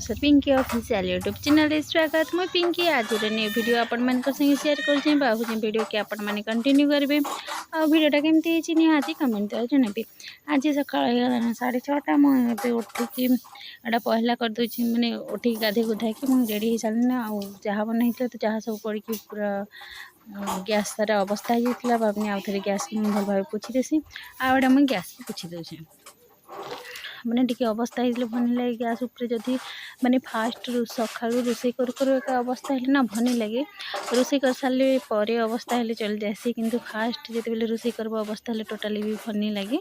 Sir Pinky official YouTube channel रे स्वागत। मैं पिंकी आज न्यू वीडियो आपण मान संगे शेयर कर भावुँ वीडियो के आपण मैंने कंटिन्यू करेंगे। वीडियोटा केमती निहाती कमेंट द्वारा जनबी। आज सका 6:30 मुझे उठिकी एटा पहला करदे मैंने उठिक गाधे गुधा कि मुझे रेडी हो सारे ना जहाँ बनाई तो जहाँ सब पड़ी पूरा गैस सारा अवस्था होता भावनी आउ थे गैस भल भाव पोछि देसी आटा मुझे गैस पोछि दूसरे मैंने टी अवस्था हो भल लगे गैस उपर जदि मैंने फास्ट सका रोसे एक अवस्था है ना भल लगे रोसे कर सारे पर अवस्था है चल जासी किंतु फास्ट जिते बेले रोसे कर अवस्था है टोटाली भी भल नहीं लगे।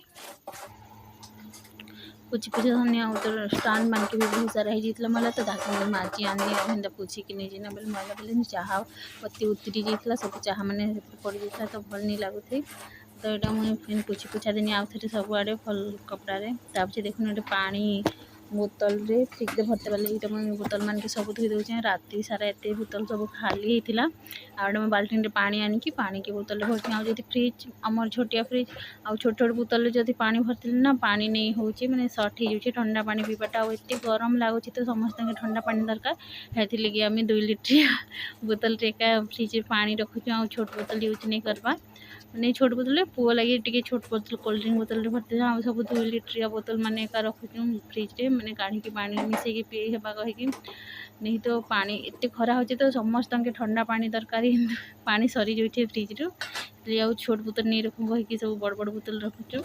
पूछी पूछी धनिया उधर स्टान मान के भी बहुत सारा हो मला तो धाक माजी आनी हिंदा पूछी कि नहीं ना बोले मैला बोले चाह पत्ती उतरी जाता सब चाह मैंने पड़ जाता तो भल नहीं लगुथे। तो यहाँ मुझे फिर पूछी पूछा देनी आउ थे सबुआड़े भल कपड़े तापे देखुन ये पानी बोतल रे फ्रिज भरते पारे ये मुझे बोतल मान के सब धोई दूचे राति सारा एत बोतल सब खाली होता आउटे मैं बाल्टी में पानी आनिकी पानी की बोतल भरती आउ फ्रिज आमर छोटिया फ्रिज आउ छोट छोट बोतल जब पानी भरती ना पानी नहीं हो मैंने सर्ट हो जाए ठंडा पानी पीवाटा आत गरम लगुच तो समस्त ठंडा पानी दरकार है आम 2 लिटर बोतल एका फ्रिज पानी रखुच आ छोट बोतल यूज नहीं करवा मैंने छोट बोतल पुआ लगे टी छोट बोतल कोल्ड ड्रिंक बोतल भरते आ सब 2 लिटर बोतल मान एका रखुच फ्रिज रे मैंने काढ़ी पानी मिसेक पीवा कहीकि नहीं तो पानी एत खरा हो तो समस्त ठंडा पानी दरकार पानी सरी जाए फ्रिज रू आ छोट बोतल नहीं रखू कहीकि सब बड़ बड़ बोतल रखुचु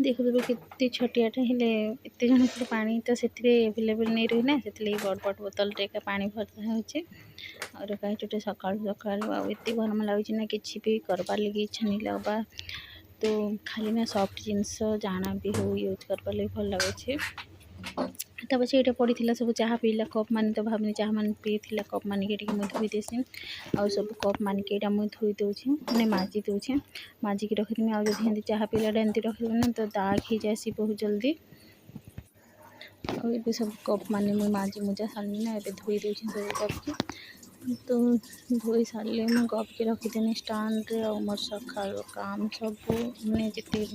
देखुए केते छोटियाटा हेले एत जन पानी तो से एभेलेबल नहीं रही ना से बड़ बड़ बोतल टेका पानी भरता होचे और कहीं सका सका आते गरम लगुच ना कि भी करवार लगे इच्छा नहीं लगवा तो खाली ना सफ्ट जिनस जाना भी हो यूज करवार लगे भल लगुचे। पछे ये पड़ा सब चाह पीला कप मान तो भावनी चाह मान पीला कप मान के धोई देसी आ सब कप मान के मुझे धोई दूचे मैंने माजी दूचे माजिक रखी आज जब चाह पीलाटा एमती रखी ना तो दाग हो जाए बहुत जल्दी और सब कप मान मुझे माजी मुजा सारे ना धोई दूचे सब कप की तो धोई सारे मुझे कप के रखीदेनी स्टाण्ड रे मोर सका काम सब मैंने जिते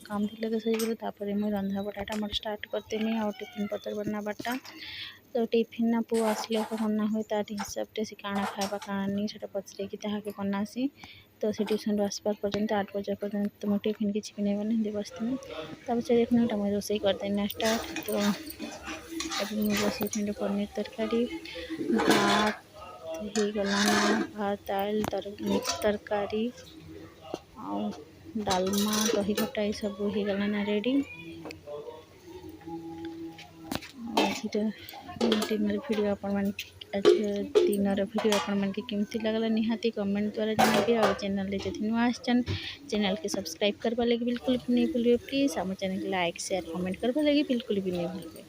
काम थी तो सही तापर मुझे रंधा बटाटा मोर स्टार्ट करदेनी आ टिफिन पतर बनाबाटा तो टिफिन ना पु आसले बना हुए तार हिसाब से काଣା खावा काଣା नहीं से पचरे कि बनासी तो से ट्यूशन आसपार पर्यंत 8 बजे पर्यंत तो मैं टिफिन किसी भी नहीं बना बसती तब से देखना मुझे रोसे करदेना स्टार्ट तो अभी मुझे बस पनीर तरकारी भात हो गला भात दाल मिक्स तरकारी आ डालमा दही खटा ये सब हो गला ना रेडी डिनर वीडियो आपण मान डिनर वीडियो आपण मान केमती लगला निहाती कमेंट द्वारा जानबी और चैनल जब नुआ आसन चैनल के सब्सक्राइब करवा लगे बिल्कुल भी नहीं भूलिए प्लीज आम चैनल लाइक शेयर कमेंट करवा लगे बिल्कुल भी नहीं भूलिए।